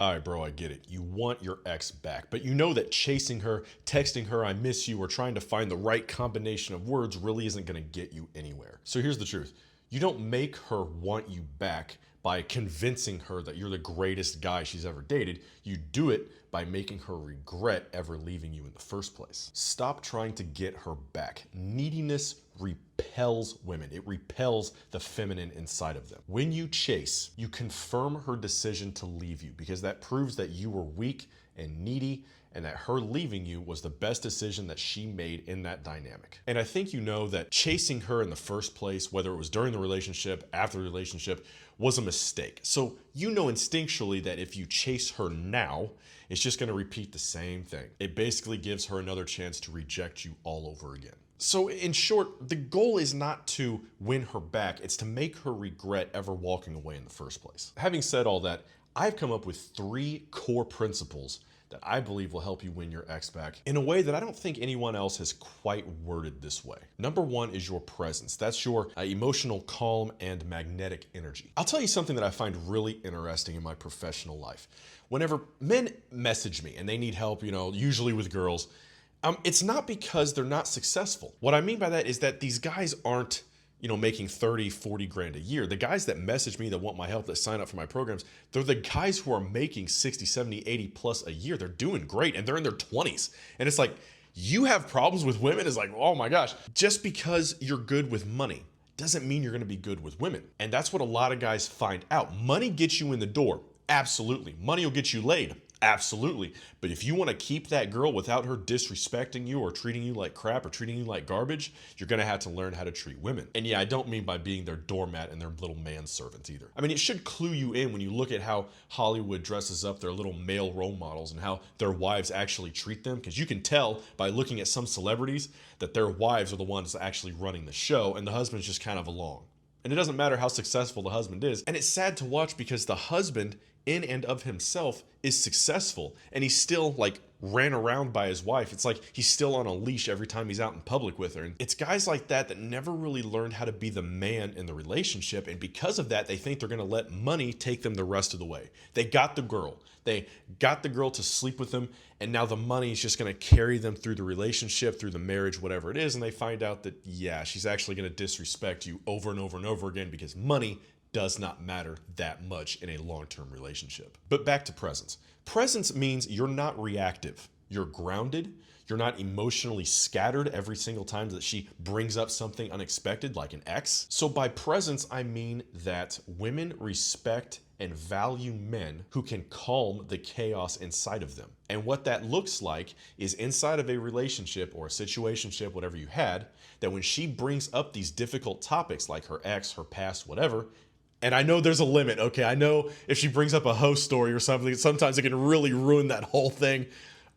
All right, bro, I get it. You want your ex back, but you know that chasing her, texting her, I miss you, or trying to find the right combination of words really isn't going to get you anywhere. So here's the truth. You don't make her want you back by convincing her that you're the greatest guy she's ever dated. You do it by making her regret ever leaving you in the first place. Stop trying to get her back. Neediness repels women. It repels the feminine inside of them. When you chase, you confirm her decision to leave you because that proves that you were weak and needy and that her leaving you was the best decision that she made in that dynamic. And I think you know that chasing her in the first place, whether it was during the relationship, after the relationship, was a mistake. So you know instinctually that if you chase her now, it's just gonna repeat the same thing. It basically gives her another chance to reject you all over again. So in short, the goal is not to win her back, it's to make her regret ever walking away in the first place. Having said all that, I've come up with 3 core principles that I believe will help you win your ex back in a way that I don't think anyone else has quite worded this way. Number 1 is your presence. That's your emotional calm and magnetic energy. I'll tell you something that I find really interesting in my professional life. Whenever men message me and they need help, usually with girls, it's not because they're not successful. What I mean by that is that these guys aren't making 30, 40 grand a year. The guys that message me that want my help, that sign up for my programs, they're the guys who are making 60, 70, 80 plus a year. They're doing great and they're in their 20s. And it's like, you have problems with women? It's like, oh my gosh. Just because you're good with money doesn't mean you're gonna be good with women. And that's what a lot of guys find out. Money gets you in the door. Absolutely. Money will get you laid. Absolutely. But if you want to keep that girl without her disrespecting you or treating you like crap or treating you like garbage, you're going to have to learn how to treat women. And yeah, I don't mean by being their doormat and their little manservants either. I mean, it should clue you in when you look at how Hollywood dresses up their little male role models and how their wives actually treat them. Because you can tell by looking at some celebrities that their wives are the ones actually running the show and the husband's just kind of along. And it doesn't matter how successful the husband is. And it's sad to watch because the husband in and of himself is successful and he's still ran around by his wife. It's like he's still on a leash every time he's out in public with her. And it's guys like that that never really learned how to be the man in the relationship. And because of that, they think they're going to let money take them the rest of the way. They got the girl. They got the girl to sleep with them. And now the money is just going to carry them through the relationship, through the marriage, whatever it is. And they find out that, yeah, she's actually going to disrespect you over and over and over again because money does not matter that much in a long-term relationship. But back to presence. Presence means you're not reactive. You're grounded. You're not emotionally scattered every single time that she brings up something unexpected like an ex. So by presence, I mean that women respect and value men who can calm the chaos inside of them. And what that looks like is inside of a relationship or a situationship, whatever you had, that when she brings up these difficult topics like her ex, her past, whatever, and I know there's a limit, okay? I know if she brings up a host story or something, sometimes it can really ruin that whole thing.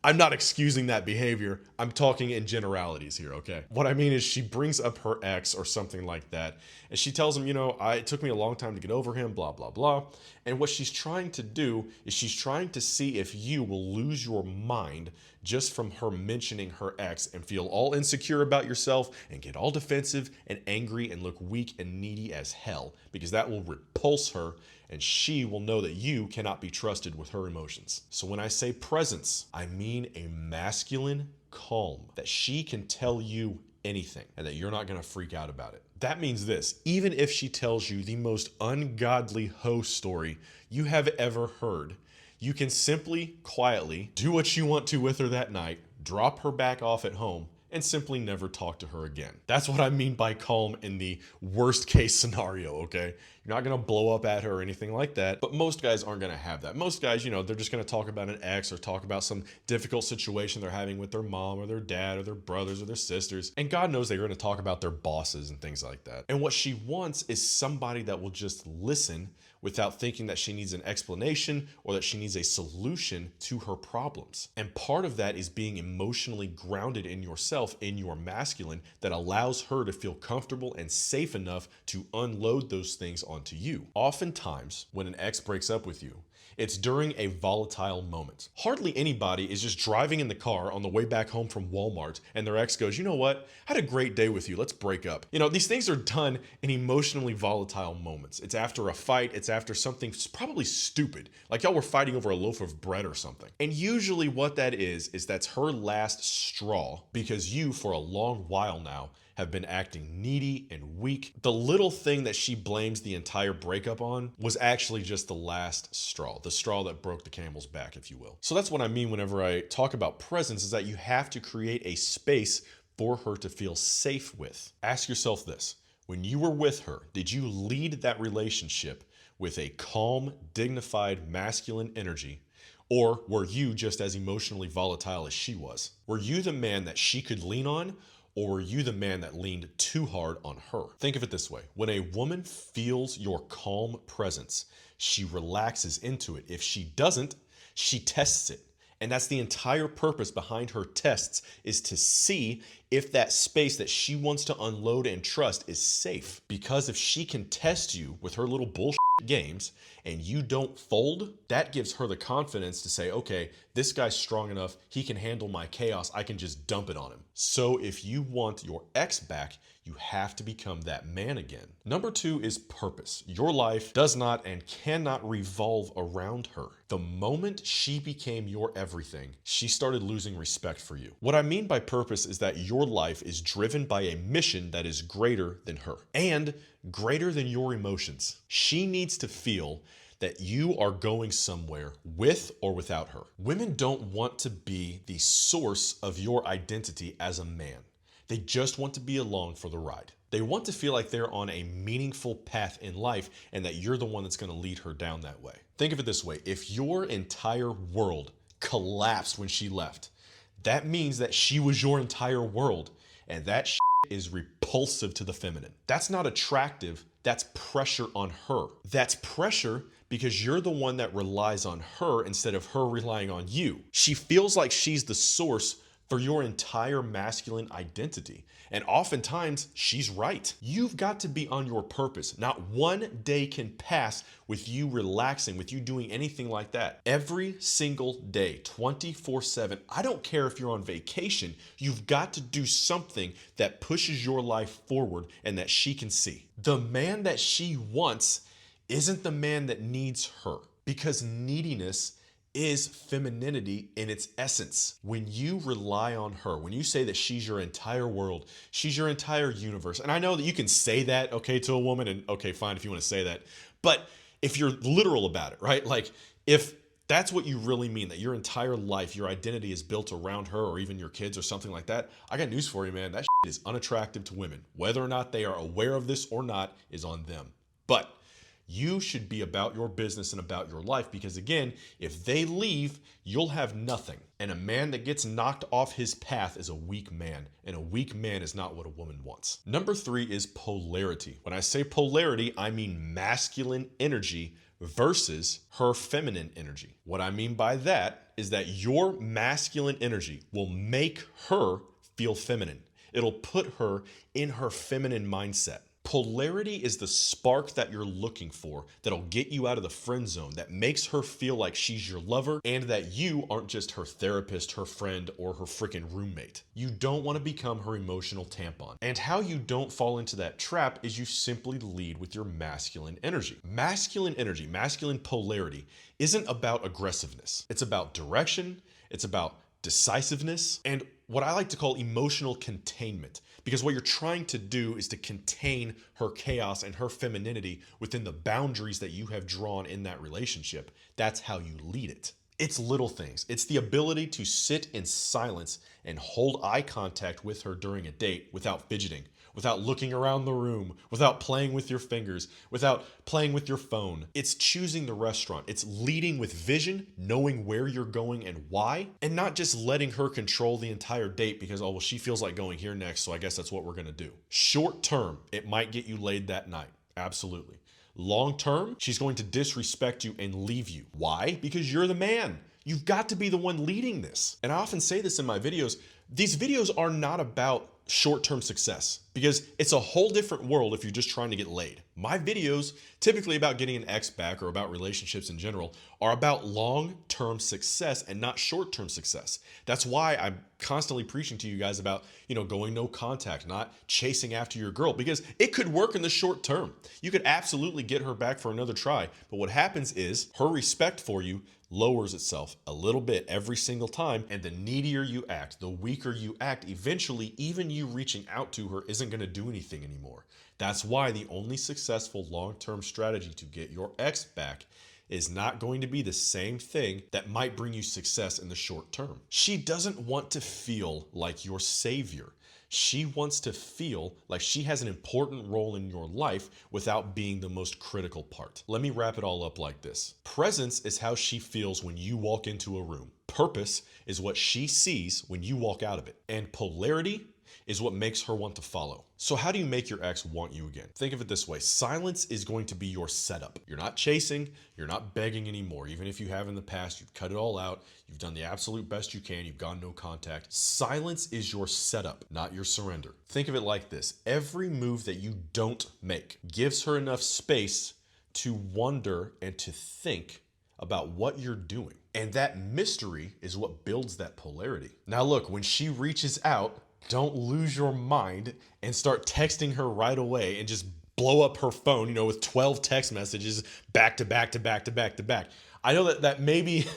I'm not excusing that behavior. I'm talking in generalities here, okay? What I mean is she brings up her ex or something like that, and she tells him, it took me a long time to get over him, blah, blah, blah. And what she's trying to do is she's trying to see if you will lose your mind just from her mentioning her ex and feel all insecure about yourself and get all defensive and angry and look weak and needy as hell, because that will repulse her and she will know that you cannot be trusted with her emotions. So when I say presence, I mean a masculine calm, that she can tell you anything and that you're not gonna freak out about it. That means this: even if she tells you the most ungodly hoe story you have ever heard, you can simply, quietly do what you want to with her that night, drop her back off at home, and simply never talk to her again. That's what I mean by calm in the worst case scenario, okay? You're not gonna blow up at her or anything like that, but most guys aren't gonna have that. Most guys, they're just gonna talk about an ex or talk about some difficult situation they're having with their mom or their dad or their brothers or their sisters. And God knows they're gonna talk about their bosses and things like that. And what she wants is somebody that will just listen without thinking that she needs an explanation or that she needs a solution to her problems. And part of that is being emotionally grounded in yourself, in your masculine, that allows her to feel comfortable and safe enough to unload those things onto you. Oftentimes, when an ex breaks up with you, It's during a volatile moment. Hardly anybody is just driving in the car on the way back home from Walmart and their ex goes, you know what? I had a great day with you. Let's break up. You know, these things are done in emotionally volatile moments. It's after a fight. It's after something probably stupid. Like y'all were fighting over a loaf of bread or something. And usually what that is that's her last straw because you, for a long while now, have been acting needy and weak. The little thing that she blames the entire breakup on was actually just the last straw, the straw that broke the camel's back, if you will. So that's what I mean whenever I talk about presence, is that you have to create a space for her to feel safe with. Ask yourself this: when you were with her, did you lead that relationship with a calm, dignified, masculine energy? Or were you just as emotionally volatile as she was? Were you the man that she could lean on? Or were you the man that leaned too hard on her? Think of it this way. When a woman feels your calm presence, she relaxes into it. If she doesn't, she tests it. And that's the entire purpose behind her tests, is to see if that space that she wants to unload and trust is safe. Because if she can test you with her little bullshit games and you don't fold, that gives her the confidence to say, okay, this guy's strong enough, he can handle my chaos, I can just dump it on him. So if you want your ex back, you have to become that man again. Number 2 is purpose. Your life does not and cannot revolve around her. The moment she became your everything, she started losing respect for you. What I mean by purpose is that your life is driven by a mission that is greater than her and greater than your emotions. She needs to feel that you are going somewhere with or without her. Women don't want to be the source of your identity as a man. They just want to be along for the ride. They want to feel like they're on a meaningful path in life and that you're the one that's going to lead her down that way. Think of it this way. If your entire world collapsed when she left, that means that she was your entire world, and that is repulsive to the feminine. That's not attractive. That's pressure on her. That's pressure because you're the one that relies on her instead of her relying on you. She feels like she's the source for your entire masculine identity. And oftentimes, she's right. You've got to be on your purpose. Not one day can pass with you relaxing, with you doing anything like that. Every single day, 24/7, I don't care if you're on vacation, you've got to do something that pushes your life forward and that she can see. The man that she wants isn't the man that needs her, because neediness is femininity in its essence. When you rely on her, when you say that she's your entire world, she's your entire universe, and I know that you can say that, okay, to a woman, and okay, fine if you want to say that, but if you're literal about it, right? Like, if that's what you really mean, that your entire life, your identity is built around her or even your kids or something like that, I got news for you, man. That is unattractive to women. Whether or not they are aware of this or not is on them. But you should be about your business and about your life, because again, if they leave, you'll have nothing. And a man that gets knocked off his path is a weak man, and a weak man is not what a woman wants. Number 3 is polarity. When I say polarity, I mean masculine energy versus her feminine energy. What I mean by that is that your masculine energy will make her feel feminine. It'll put her in her feminine mindset. Polarity is the spark that you're looking for that'll get you out of the friend zone, that makes her feel like she's your lover and that you aren't just her therapist, her friend, or her freaking roommate. You don't want to become her emotional tampon. And how you don't fall into that trap is you simply lead with your masculine energy. Masculine energy, masculine polarity isn't about aggressiveness. It's about direction. It's about decisiveness, and what I like to call emotional containment. Because what you're trying to do is to contain her chaos and her femininity within the boundaries that you have drawn in that relationship. That's how you lead it. It's little things. It's the ability to sit in silence and hold eye contact with her during a date without fidgeting, without looking around the room, without playing with your fingers, without playing with your phone. It's choosing the restaurant. It's leading with vision, knowing where you're going and why, and not just letting her control the entire date because, oh, well, she feels like going here next, so I guess that's what we're gonna do. Short term, it might get you laid that night. Absolutely. Long term, she's going to disrespect you and leave you. Why? Because you're the man. You've got to be the one leading this. And I often say this in my videos. These videos are not about short-term success. because it's a whole different world if you're just trying to get laid. My videos, typically about getting an ex back or about relationships in general, are about long-term success and not short-term success. That's why I'm constantly preaching to you guys about, going no contact, not chasing after your girl, because it could work in the short term. You could absolutely get her back for another try, but what happens is her respect for you lowers itself a little bit every single time, and the needier you act, the weaker you act, eventually even you reaching out to her isn't going to do anything anymore. That's why the only successful long-term strategy to get your ex back is not going to be the same thing that might bring you success in the short term. She doesn't want to feel like your savior. She wants to feel like she has an important role in your life without being the most critical part. Let me wrap it all up like this. Presence is how she feels when you walk into a room. Purpose is what she sees when you walk out of it. And polarity is what makes her want to follow. So how do you make your ex want you again? Think of it this way. Silence is going to be your setup. You're not chasing, you're not begging anymore. Even if you have in the past, you've cut it all out, you've done the absolute best you can, you've gone no contact. Silence is your setup, not your surrender. Think of it like this. Every move that you don't make gives her enough space to wonder and to think about what you're doing. And that mystery is what builds that polarity. Now look, when she reaches out, don't lose your mind and start texting her right away and just blow up her phone, with 12 text messages back to back to back to back to back. I know that maybe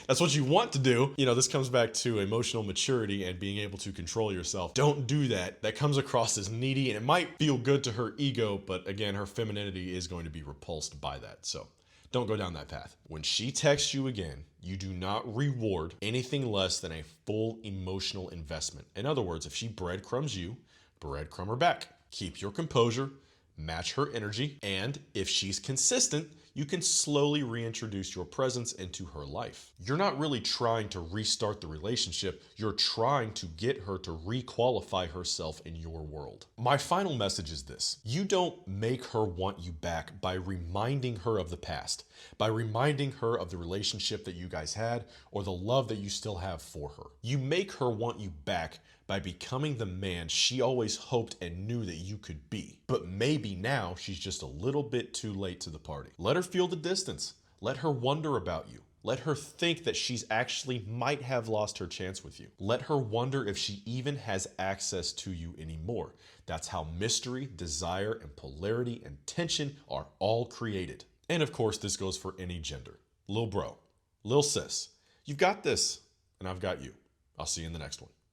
that's what you want to do. This comes back to emotional maturity and being able to control yourself. Don't do that. That comes across as needy, and it might feel good to her ego, but again, her femininity is going to be repulsed by that. So don't go down that path. When she texts you again, you do not reward anything less than a full emotional investment. In other words, if she breadcrumbs you, breadcrumb her back. Keep your composure, match her energy, and if she's consistent, you can slowly reintroduce your presence into her life. You're not really trying to restart the relationship, you're trying to get her to requalify herself in your world. My final message is this: you don't make her want you back by reminding her of the past, by reminding her of the relationship that you guys had or the love that you still have for her. You make her want you back by becoming the man she always hoped and knew that you could be. But maybe now she's just a little bit too late to the party. Let her feel the distance. Let her wonder about you. Let her think that she's actually might have lost her chance with you. Let her wonder if she even has access to you anymore. That's how mystery, desire, and polarity and tension are all created. And of course, this goes for any gender. Lil bro, lil sis, you've got this, and I've got you. I'll see you in the next one.